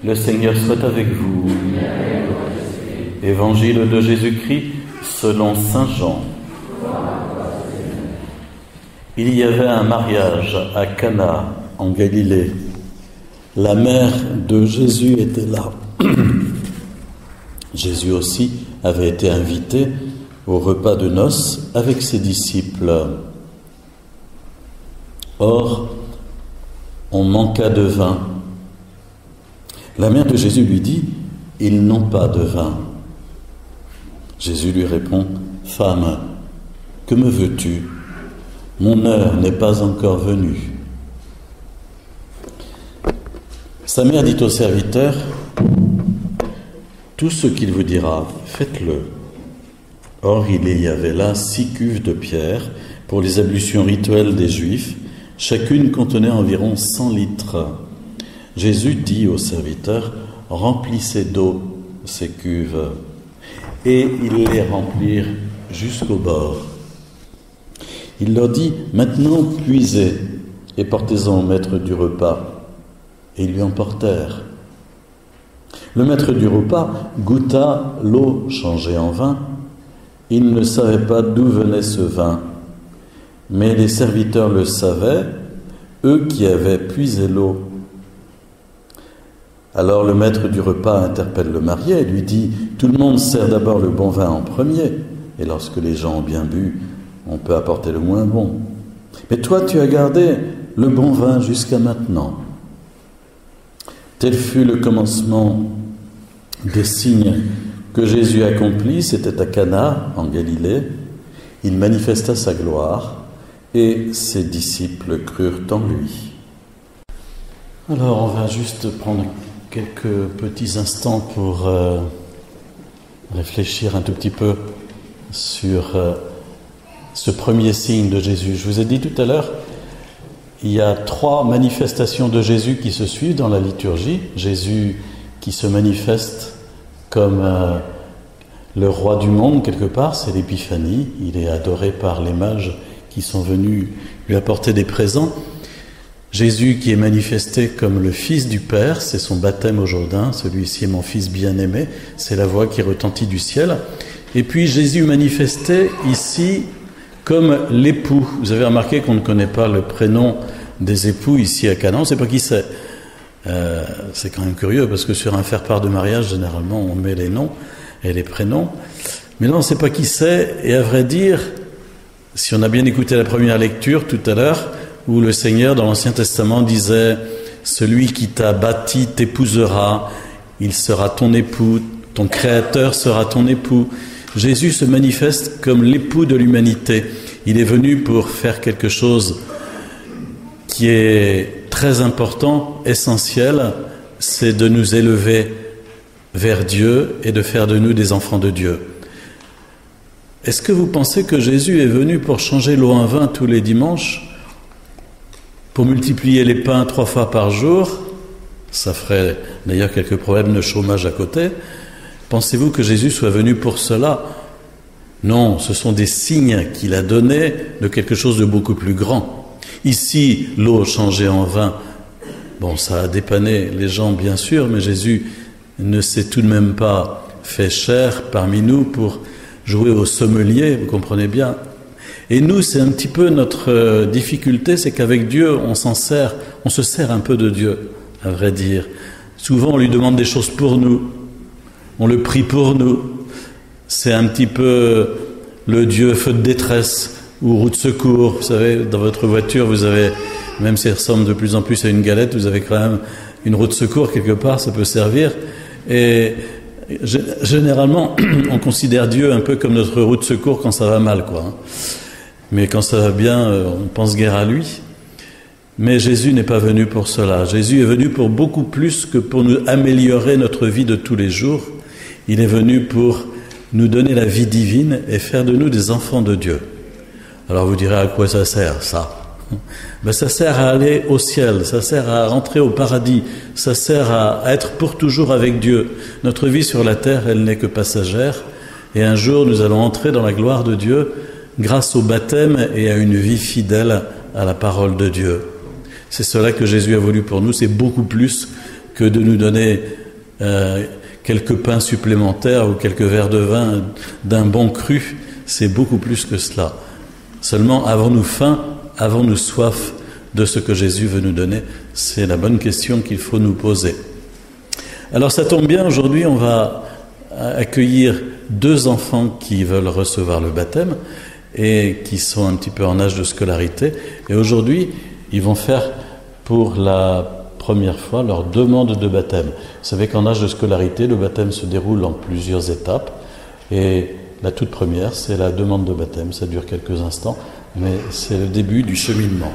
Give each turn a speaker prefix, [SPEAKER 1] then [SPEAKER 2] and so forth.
[SPEAKER 1] Le Seigneur soit avec vous. Évangile de Jésus-Christ selon saint Jean. Il y avait un mariage à Cana, en Galilée. La mère de Jésus était là. Jésus aussi avait été invité au repas de noces avec ses disciples. Or, on manqua de vin. La mère de Jésus lui dit, « Ils n'ont pas de vin. » Jésus lui répond, « Femme, que me veux-tu ? Mon heure n'est pas encore venue. » Sa mère dit au serviteur, « Tout ce qu'il vous dira, faites-le. » Or, il y avait là 6 cuves de pierre pour les ablutions rituelles des Juifs. Chacune contenait environ 100 litres. Jésus dit au serviteur, « Remplissez d'eau ces cuves. » Et ils les remplirent jusqu'au bord. Il leur dit, « Maintenant puisez et portez-en au maître du repas. » Et ils lui emportèrent. Le maître du repas goûta l'eau changée en vin. Il ne savait pas d'où venait ce vin. Mais les serviteurs le savaient, eux qui avaient puisé l'eau. Alors le maître du repas interpelle le marié et lui dit, « Tout le monde sert d'abord le bon vin en premier, et lorsque les gens ont bien bu, on peut apporter le moins bon. Mais toi, tu as gardé le bon vin jusqu'à maintenant. » Tel fut le commencement des signes que Jésus accomplit. C'était à Cana, en Galilée. Il manifesta sa gloire et ses disciples crurent en lui. Alors, on va juste prendre quelques petits instants pour réfléchir un tout petit peu sur ce premier signe de Jésus. Je vous ai dit tout à l'heure, il y a 3 manifestations de Jésus qui se suivent dans la liturgie. Jésus qui se manifeste comme le roi du monde quelque part, c'est l'épiphanie. Il est adoré par les mages qui sont venus lui apporter des présents. Jésus qui est manifesté comme le Fils du Père, c'est son baptême au Jourdain, celui-ci est mon Fils bien-aimé, c'est la voix qui retentit du ciel. Et puis Jésus manifesté ici comme l'époux. Vous avez remarqué qu'on ne connaît pas le prénom des époux ici à Cana, on ne sait pas qui c'est. C'est quand même curieux parce que sur un faire-part de mariage, généralement on met les noms et les prénoms. Mais là on ne sait pas qui c'est, et à vrai dire, si on a bien écouté la première lecture tout à l'heure, où le Seigneur, dans l'Ancien Testament, disait « Celui qui t'a bâti t'épousera, il sera ton époux, ton Créateur sera ton époux. » Jésus se manifeste comme l'époux de l'humanité. Il est venu pour faire quelque chose qui est très important, essentiel, c'est de nous élever vers Dieu et de faire de nous des enfants de Dieu. Est-ce que vous pensez que Jésus est venu pour changer l'eau en vin tous les dimanches ? Pour multiplier les pains 3 fois par jour, ça ferait d'ailleurs quelques problèmes de chômage à côté. Pensez-vous que Jésus soit venu pour cela ? Non, ce sont des signes qu'il a donnés de quelque chose de beaucoup plus grand. Ici, l'eau changée en vin, bon, ça a dépanné les gens bien sûr, mais Jésus ne s'est tout de même pas fait chair parmi nous pour jouer au sommelier, vous comprenez bien. Et nous, c'est un petit peu notre difficulté, c'est qu'avec Dieu, on se sert un peu de Dieu, à vrai dire. Souvent, on lui demande des choses pour nous, on le prie pour nous. C'est un petit peu le Dieu feu de détresse ou roue de secours. Vous savez, dans votre voiture, vous avez, même si elle ressemble de plus en plus à une galette, vous avez quand même une roue de secours quelque part, ça peut servir. Et généralement, on considère Dieu un peu comme notre roue de secours quand ça va mal, quoi. Mais quand ça va bien, on pense guère à lui. Mais Jésus n'est pas venu pour cela. Jésus est venu pour beaucoup plus que pour nous améliorer notre vie de tous les jours. Il est venu pour nous donner la vie divine et faire de nous des enfants de Dieu. Alors vous direz, à quoi ça sert, ça ? Ça sert à aller au ciel, ça sert à rentrer au paradis, ça sert à être pour toujours avec Dieu. Notre vie sur la terre, elle n'est que passagère. Et un jour, nous allons entrer dans la gloire de Dieu grâce au baptême et à une vie fidèle à la parole de Dieu. C'est cela que Jésus a voulu pour nous, c'est beaucoup plus que de nous donner quelques pains supplémentaires ou quelques verres de vin d'un bon cru. C'est beaucoup plus que cela. Seulement, avons-nous faim, avons-nous soif de ce que Jésus veut nous donner? C'est la bonne question qu'il faut nous poser. Alors ça tombe bien, aujourd'hui on va accueillir 2 enfants qui veulent recevoir le baptême et qui sont un petit peu en âge de scolarité. Et aujourd'hui, ils vont faire pour la première fois leur demande de baptême. Vous savez qu'en âge de scolarité, le baptême se déroule en plusieurs étapes. Et la toute première, c'est la demande de baptême. Ça dure quelques instants, mais c'est le début du cheminement.